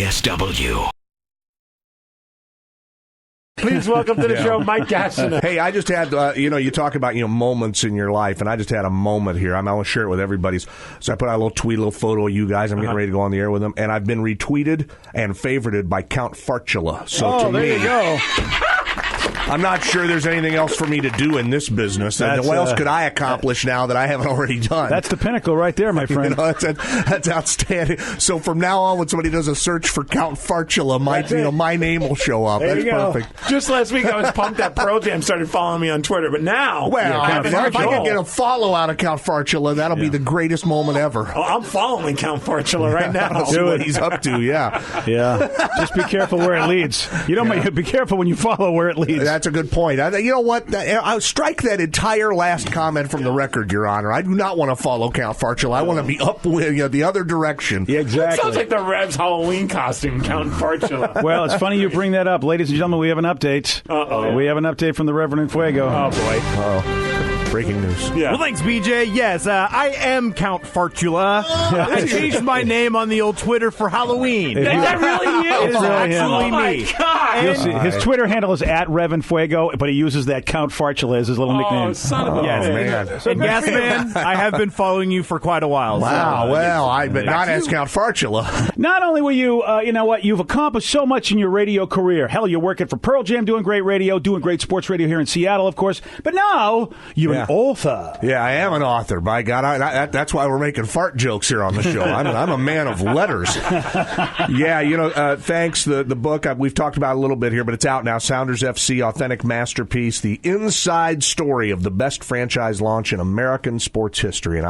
KSW. Please welcome to the show, Mike Gastineau. Hey, I just had, you talk about, moments in your life, and I just had a moment here. I want to share it with everybody. So I put out a little tweet, a little photo of you guys. I'm getting ready to go on the air with them, and I've been retweeted and favorited by Count Fartula. So there you go. I'm not sure there's anything else for me to do in this business. What else could I accomplish now that I haven't already done? That's the pinnacle right there, my friend. That's outstanding. So from now on, when somebody does a search for Count Fartula, my name will show up. There That's perfect. Just last week, I was pumped that Pearl Jam started following me on Twitter, but now, if I can get a follow out of Count Fartula, that'll be the greatest moment ever. Oh, I'm following Count Fartula right now. See what he's up to. Yeah. Just be careful where it leads. You don't be careful when you follow where it leads. That's a good point. You know what? I'll strike that entire last comment from the record, Your Honor. I do not want to follow Count Fartula. I want to be up with the other direction. Yeah, exactly. Sounds like the Revs Halloween costume, Count Fartula. Well, it's funny you bring that up. Ladies and gentlemen, we have an update. Uh-oh. We have an update from the Reverend Fuego. Oh, boy. Uh-oh. Breaking news. Yeah. Well, thanks, BJ. Yes, I am Count Fartula. I changed my name on the old Twitter for Halloween. Is that really you? It is actually me. me. God. You'll see, his Twitter handle is @Reverend Fuego, but he uses that Count Fartula as his little nickname. Oh, son of a man. And Gasman, I have been following you for quite a while. Wow. But not as Count Fartula. Not only were you, you've accomplished so much in your radio career. Hell, you're working for Pearl Jam, doing great radio, doing great sports radio here in Seattle, of course. But now you're an author. Yeah, I am an author. By God, that's why we're making fart jokes here on the show. I'm a man of letters. Yeah, thanks. The book, we've talked about it a little bit here, but it's out now. Sounders FC, Authentic Masterpiece, the inside story of the best franchise launch in American sports history. And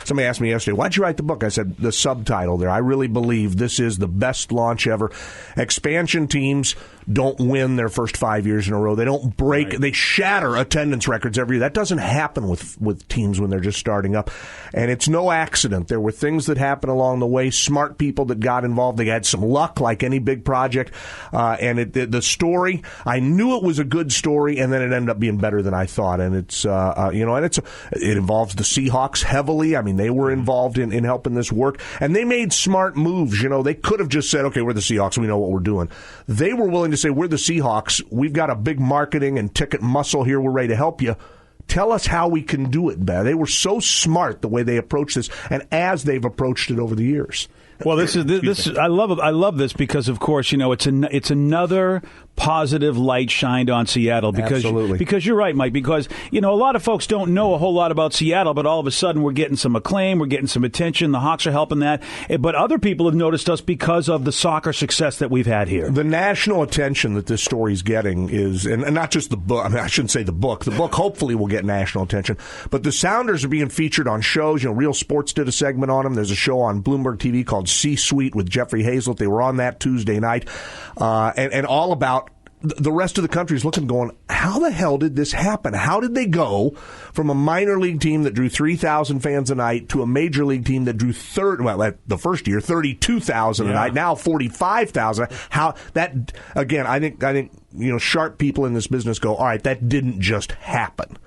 somebody asked me yesterday, why'd you write the book? I said, the subtitle there. I really believe this is the best launch ever. Expansion teams don't win their first 5 years in a row. They don't break. Right. They shatter attendance records every year. That doesn't happen with teams when they're just starting up. And it's no accident. There were things that happened along the way, smart people that got involved. They had some luck, like any big project. And the story, I knew it was a good story, and then it ended up being better than I thought. And it involves the Seahawks heavily. I mean, they were involved in helping this work. And they made smart moves. They could have just said, okay, we're the Seahawks. We know what we're doing. They were willing to say, we're the Seahawks. We've got a big marketing and ticket muscle here. We're ready to help you. Tell us how we can do it better. They were so smart the way they approached this, and as they've approached it over the years. Well, this is I love this because, of course, it's another positive light shined on Seattle because you're right, Mike, because a lot of folks don't know a whole lot about Seattle, but all of a sudden we're getting some acclaim, we're getting some attention, the Hawks are helping that, but other people have noticed us because of the soccer success that we've had here. The national attention that this story's getting is, and not just the book, I shouldn't say the book hopefully will get national attention, but the Sounders are being featured on shows. Real Sports did a segment on them. There's a show on Bloomberg TV called C-Suite with Jeffrey Hazlett. They were on that Tuesday night, and all about the rest of the country is looking and going, how the hell did this happen? How did they go from a minor league team that drew 3,000 fans a night to a major league team that drew the first year 32,000 a night, now 45,000? How that again? I think sharp people in this business go, all right, that didn't just happen.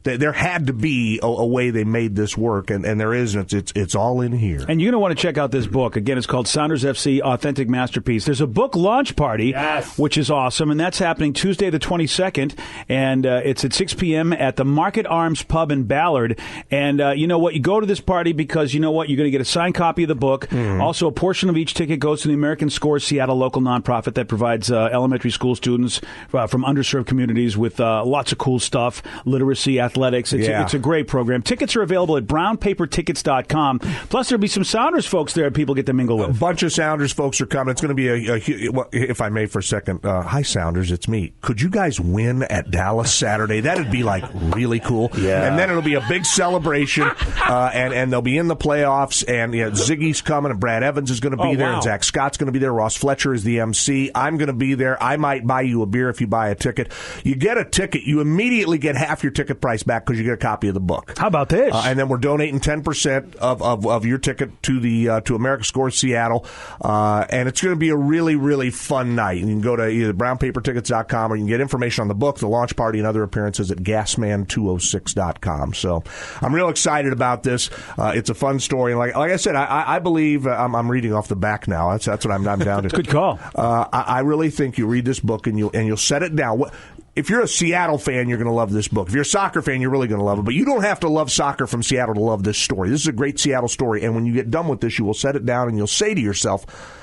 There had to be a way they made this work, and there isn't. It's all in here. And you're going to want to check out this book. Again, it's called Sounders FC, Authentic Masterpiece. There's a book launch party, which is awesome, and that's happening Tuesday the 22nd, and it's at 6 p.m. at the Market Arms Pub in Ballard. And you know what? You go to this party because you know what? You're going to get a signed copy of the book. Mm-hmm. Also, a portion of each ticket goes to the American Scores Seattle local nonprofit that provides elementary school students from underserved communities with lots of cool stuff, literacy, athletics. It's a great program. Tickets are available at brownpapertickets.com. Plus, there'll be some Sounders folks there people get to mingle with. A bunch of Sounders folks are coming. It's going to be if I may for a second. Hi, Sounders. It's me. Could you guys win at Dallas Saturday? That'd be really cool. Yeah. And then it'll be a big celebration, and they'll be in the playoffs. And Ziggy's coming, and Brad Evans is going to be there, and Zach Scott's going to be there. Ross Fletcher is the MC. I'm going to be there. I might buy you a beer if you buy a ticket. You get a ticket, you immediately get half your ticket price back because you get a copy of the book. How about this? And then we're donating 10% of your ticket to the to America Scores Seattle. And it's going to be a really, really fun night. And you can go to either brownpapertickets.com or you can get information on the book, the launch party, and other appearances at gasman206.com. So I'm real excited about this. It's a fun story. And like I said, I believe I'm reading off the back now. That's what I'm down to. Good call. I really think you read this book and you'll set it down. If you're a Seattle fan, you're going to love this book. If you're a soccer fan, you're really going to love it. But you don't have to love soccer from Seattle to love this story. This is a great Seattle story. And when you get done with this, you will set it down and you'll say to yourself,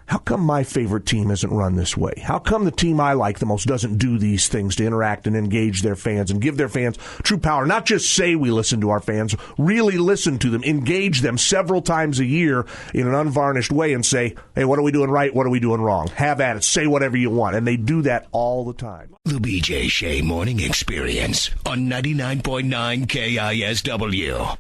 how come my favorite team isn't run this way? How come the team I like the most doesn't do these things to interact and engage their fans and give their fans true power? Not just say we listen to our fans, really listen to them, engage them several times a year in an unvarnished way and say, hey, what are we doing right? What are we doing wrong? Have at it. Say whatever you want. And they do that all the time. The BJ Shea Morning Experience on 99.9 KISW.